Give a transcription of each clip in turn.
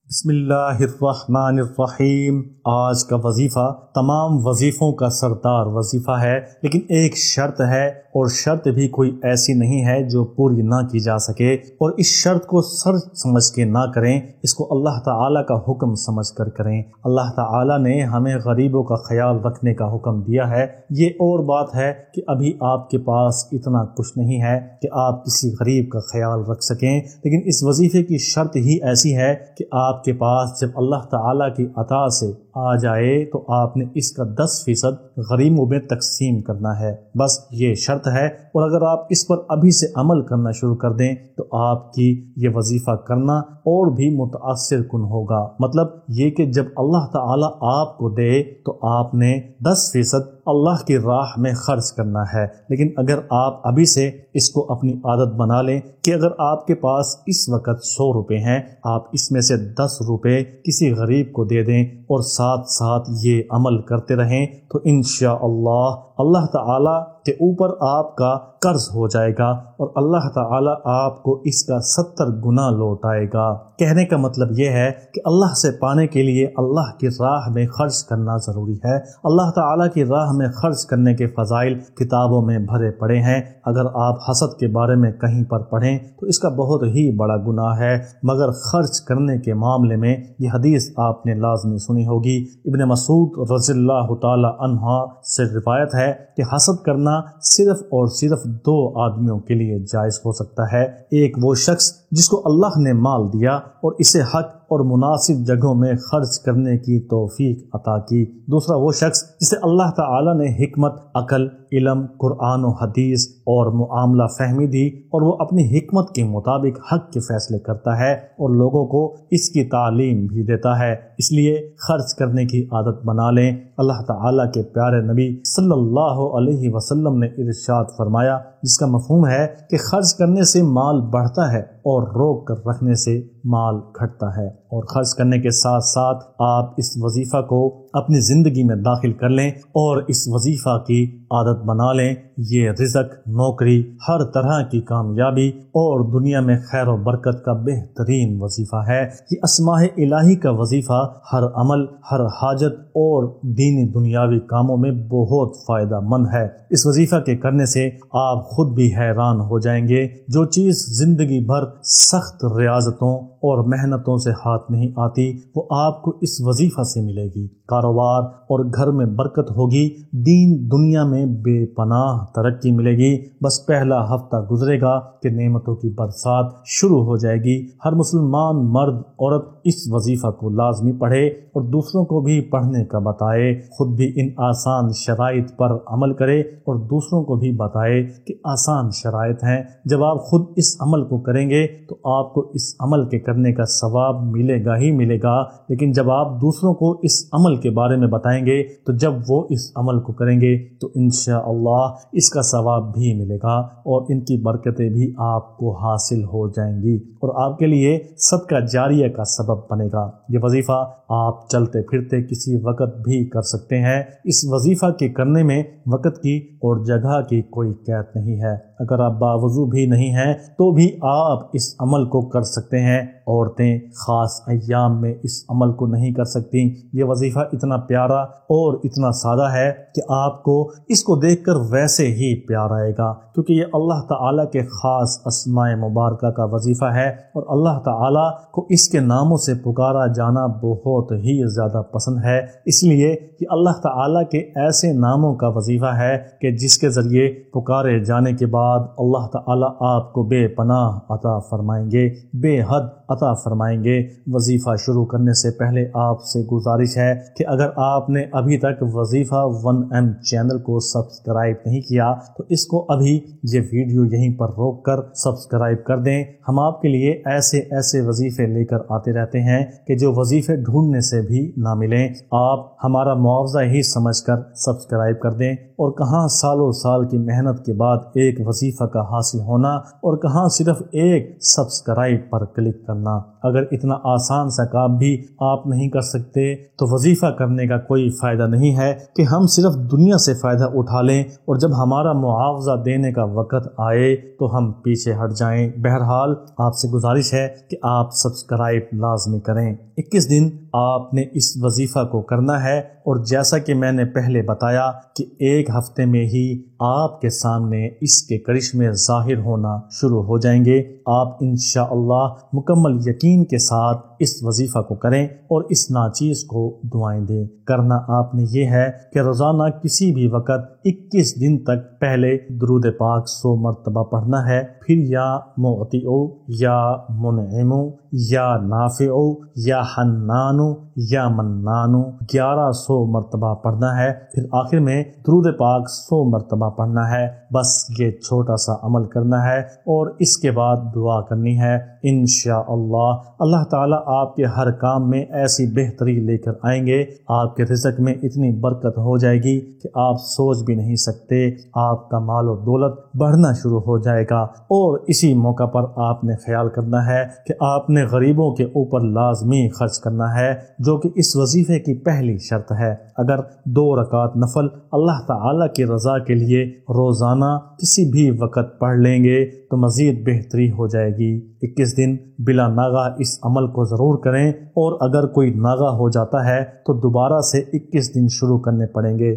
بسم اللہ الرحمن الرحیم۔ آج کا وظیفہ تمام وظیفوں کا سردار وظیفہ ہے، لیکن ایک شرط ہے، اور شرط بھی کوئی ایسی نہیں ہے جو پوری نہ کی جا سکے، اور اس شرط کو سر سمجھ کے نہ کریں، اس کو اللہ تعالیٰ کا حکم سمجھ کر کریں۔ اللہ تعالیٰ نے ہمیں غریبوں کا خیال رکھنے کا حکم دیا ہے۔ یہ اور بات ہے کہ ابھی آپ کے پاس اتنا کچھ نہیں ہے کہ آپ کسی غریب کا خیال رکھ سکیں، لیکن اس وظیفے کی شرط ہی ایسی ہے کہ آپ کے پاس جب اللہ تعالیٰ کی عطا سے آ جائے تو آپ نے اس کا 10% غریبوں میں تقسیم کرنا ہے، بس یہ شرط ہے۔ اور اگر آپ اس پر ابھی سے عمل کرنا شروع کر دیں تو آپ کی یہ وظیفہ کرنا اور بھی متاثر کن ہوگا۔ مطلب یہ کہ جب اللہ تعالیٰ آپ کو دے تو آپ نے 10% اللہ کی راہ میں خرچ کرنا ہے، لیکن اگر آپ ابھی سے اس کو اپنی عادت بنا لیں کہ اگر آپ کے پاس اس وقت 100 روپے ہیں، آپ اس میں سے 10 روپے کسی غریب کو دے دیں اور ساتھ ساتھ یہ عمل کرتے رہیں تو انشاءاللہ اللہ تعالیٰ کے اوپر آپ کا قرض ہو جائے گا اور اللہ تعالیٰ آپ کو اس کا 70 گنا لوٹائے گا۔ کہنے کا مطلب یہ ہے کہ اللہ سے پانے کے لیے اللہ کی راہ میں خرچ کرنا ضروری ہے۔ اللہ تعالیٰ کی راہ میں خرچ کرنے کے فضائل کتابوں میں بھرے پڑے ہیں۔ اگر آپ حسد کے بارے میں کہیں پر پڑھیں تو اس کا بہت ہی بڑا گناہ ہے، مگر خرچ کرنے کے معاملے میں یہ حدیث آپ نے لازمی سنی ہوگی۔ ابن مسعود رضی اللہ تعالی عنہ سے روایت ہے کہ حسد کرنا صرف اور صرف 2 آدمیوں کے لیے جائز ہو سکتا ہے۔ ایک وہ شخص جس کو اللہ نے مال دیا اور اسے حق اور مناسب جگہوں میں خرچ کرنے کی توفیق عطا کی۔ دوسرا وہ شخص جسے اللہ تعالی نے حکمت، عقل، علم، قرآن و حدیث اور معاملہ فہمی دی اور وہ اپنی حکمت کے مطابق حق کے فیصلے کرتا ہے اور لوگوں کو اس کی تعلیم بھی دیتا ہے۔ اس لیے خرچ کرنے کی عادت بنا لیں۔ اللہ تعالیٰ کے پیارے نبی صلی اللہ علیہ وسلم نے ارشاد فرمایا، جس کا مفہوم ہے کہ خرچ کرنے سے مال بڑھتا ہے اور روک کر رکھنے سے مال گھٹتا ہے۔ اور خرچ کرنے کے ساتھ ساتھ آپ اس وظیفہ کو اپنی زندگی میں داخل کر لیں اور اس وظیفہ کی عادت بنا لیں۔ یہ رزق، نوکری، ہر طرح کی کامیابی اور دنیا میں خیر و برکت کا بہترین وظیفہ ہے۔ یہ اسماء الہی کا وظیفہ ہر عمل، ہر حاجت اور دینی دنیاوی کاموں میں بہت فائدہ مند ہے۔ اس وظیفہ کے کرنے سے آپ خود بھی حیران ہو جائیں گے۔ جو چیز زندگی بھر سخت ریاضتوں اور محنتوں سے ہاتھ نہیں آتی وہ آپ کو اس وظیفہ سے ملے گی۔ کاروبار اور گھر میں برکت ہوگی، دین دنیا میں بے پناہ ترقی ملے گی۔ بس پہلا ہفتہ گزرے گا کہ نعمتوں کی برسات شروع ہو جائے گی۔ ہر مسلمان مرد عورت اس وظیفہ کو لازمی پڑھے اور دوسروں کو بھی پڑھنے کا بتائے، خود بھی ان آسان شرائط پر عمل کرے اور دوسروں کو بھی بتائے کہ آسان شرائط ہیں۔ جب آپ خود اس عمل کو کریں گے تو آپ کو اس عمل کے کرنے کا ثواب ملے گا ہی ملے گا، لیکن جب آپ دوسروں کو اس عمل کے بارے میں بتائیں گے تو جب وہ اس عمل کو کریں گے تو انشاءاللہ اس کا ثواب بھی ملے گا اور ان کی برکتیں بھی آپ کو حاصل ہو جائیں گی اور آپ کے لیے صدقہ جاریہ کا سبب بنے گا۔ یہ وظیفہ آپ چلتے پھرتے کسی وقت بھی کر سکتے ہیں۔ اس وظیفہ کے کرنے میں وقت کی اور جگہ کی کوئی قید نہیں ہے۔ اگر آپ باوضو بھی نہیں ہیں تو بھی آپ اس عمل کو کر سکتے ہیں۔ عورتیں خاص ایام میں اس عمل کو نہیں کر سکتی۔ یہ وظیفہ اتنا پیارا اور اتنا سادہ ہے کہ آپ کو اس کو دیکھ کر ویسے ہی پیار آئے گا، کیونکہ یہ اللہ تعالیٰ کے خاص اسماء مبارکہ کا وظیفہ ہے اور اللہ تعالیٰ کو اس کے ناموں سے پکارا جانا بہت ہی زیادہ پسند ہے۔ اس لیے کہ اللہ تعالیٰ کے ایسے ناموں کا وظیفہ ہے کہ جس کے ذریعے پکارے جانے کے بعد اللہ تعالیٰ آپ کو بے پناہ عطا فرمائیں گے، بے حد عطا فرمائیں گے۔ وظیفہ شروع کرنے سے پہلے آپ سے گزارش ہے کہ اگر آپ نے ابھی تک وظیفہ 1M چینل کو سبسکرائب نہیں کیا تو اس کو ابھی یہ ویڈیو یہیں پر روک کر سبسکرائب کر دیں۔ ہم آپ کے لیے ایسے وظیفے لے کر آتے رہتے ہیں کہ جو وظیفے ڈھونڈنے سے بھی نہ ملیں۔ آپ ہمارا معاوضہ ہی سمجھ کر سبسکرائب کر دیں اور کہاں سالوں سال کی محنت کے بعد ایک وظیفہ وظیفہ کا حاصل ہونا اور کہاں صرف ایک سبسکرائب پر کلک کرنا۔ اگر اتنا آسان سا کام بھی آپ نہیں کر سکتے تو وظیفہ کرنے کا کوئی فائدہ نہیں ہے کہ ہم صرف دنیا سے فائدہ اٹھا لیں اور جب ہمارا معاوضہ دینے کا وقت آئے تو ہم پیچھے ہٹ جائیں۔ بہرحال آپ سے گزارش ہے کہ آپ سبسکرائب لازمی کریں۔ 21 دن آپ نے اس وظیفہ کو کرنا ہے اور جیسا کہ میں نے پہلے بتایا کہ ایک ہفتے میں ہی آپ کے سامنے اس کے کرشمے ظاہر ہونا شروع ہو جائیں گے۔ آپ انشاءاللہ مکمل یقین کے ساتھ اس وظیفہ کو کریں اور اس ناچیز کو دعائیں دیں۔ کرنا آپ نے یہ ہے کہ روزانہ کسی بھی وقت 21 دن تک پہلے درود پاک 100 مرتبہ پڑھنا ہے، پھر یا معطیو یا منعمو یا نافعو یا حنانو یا منانو 1100 مرتبہ پڑھنا ہے، پھر آخر میں درود پاک 100 مرتبہ پڑھنا ہے۔ بس یہ چھوٹا سا عمل کرنا ہے اور اس کے بعد دعا کرنی ہے۔ انشاءاللہ اللہ تعالیٰ آپ کے ہر کام میں ایسی بہتری لے کر آئیں گے، آپ کے رزق میں اتنی برکت ہو جائے گی کہ آپ سوچ بھی نہیں سکتے۔ آپ کا مال و دولت بڑھنا شروع ہو جائے گا اور اسی موقع پر آپ نے خیال کرنا ہے کہ آپ نے غریبوں کے اوپر لازمی خرچ کرنا ہے، جو کہ اس وظیفے کی پہلی شرط ہے۔ اگر 2 رکعت نفل اللہ تعالیٰ کی رضا کے لیے روزانہ کسی بھی وقت پڑھ لیں گے تو مزید بہتری ہو جائے گی۔ 21 دن بلا ناغہ اس عمل کو ضرور کریں اور اگر کوئی ناغہ ہو جاتا ہے تو دوبارہ سے 21 دن شروع کرنے پڑیں گے۔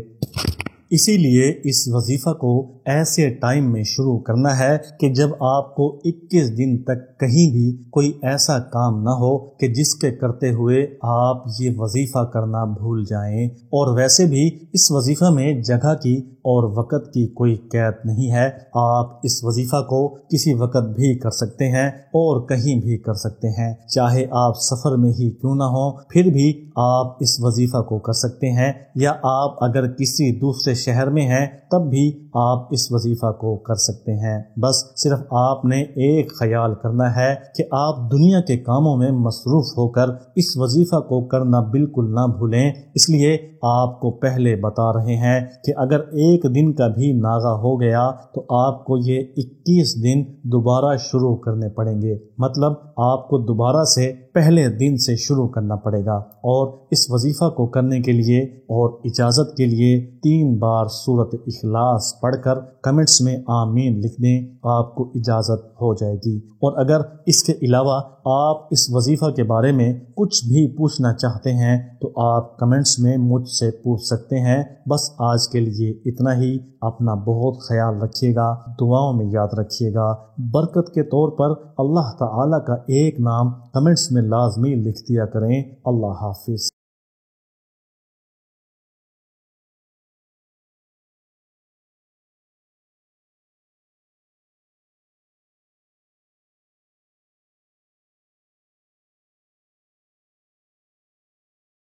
اسی لیے اس وظیفہ کو ایسے ٹائم میں شروع کرنا ہے کہ جب آپ کو 21 دن تک کہیں بھی کوئی ایسا کام نہ ہو کہ جس کے کرتے ہوئے آپ یہ وظیفہ کرنا بھول جائیں۔ اور ویسے بھی اس وظیفہ میں جگہ کی اور وقت کی کوئی قید نہیں ہے، آپ اس وظیفہ کو کسی وقت بھی کر سکتے ہیں اور کہیں بھی کر سکتے ہیں، چاہے آپ سفر میں ہی کیوں نہ ہوں پھر بھی آپ اس وظیفہ کو کر سکتے ہیں، یا آپ اگر کسی دوسرے شہر میں ہیں تب بھی آپ اس وظیفہ کو کر سکتے ہیں۔ بس صرف آپ نے ایک خیال کرنا ہے کہ آپ دنیا کے کاموں میں مصروف ہو کر اس وظیفہ کو کرنا بالکل نہ بھولیں۔ اس لیے آپ کو پہلے بتا رہے ہیں کہ اگر ایک دن کا بھی ناغہ ہو گیا تو آپ کو یہ 21 دن دوبارہ شروع کرنے پڑیں گے، مطلب آپ کو دوبارہ سے پہلے دن سے شروع کرنا پڑے گا۔ اور اس وظیفہ کو کرنے کے لیے اور اجازت کے لیے 3 بار سورۃ اخلاص پڑھ کر کمنٹس میں آمین لکھ دیں، آپ کو اجازت ہو جائے گی۔ اور اگر اس کے علاوہ آپ اس وظیفہ کے بارے میں کچھ بھی پوچھنا چاہتے ہیں تو آپ کمنٹس میں مجھ سے پوچھ سکتے ہیں۔ بس آج کے لیے اتنا ہی۔ اپنا بہت خیال رکھیے گا، دعاؤں میں یاد رکھیے گا۔ برکت کے طور پر اللہ تعالیٰ کا ایک نام کمنٹس میں لازمی لکھ دیا کریں۔ اللہ حافظ۔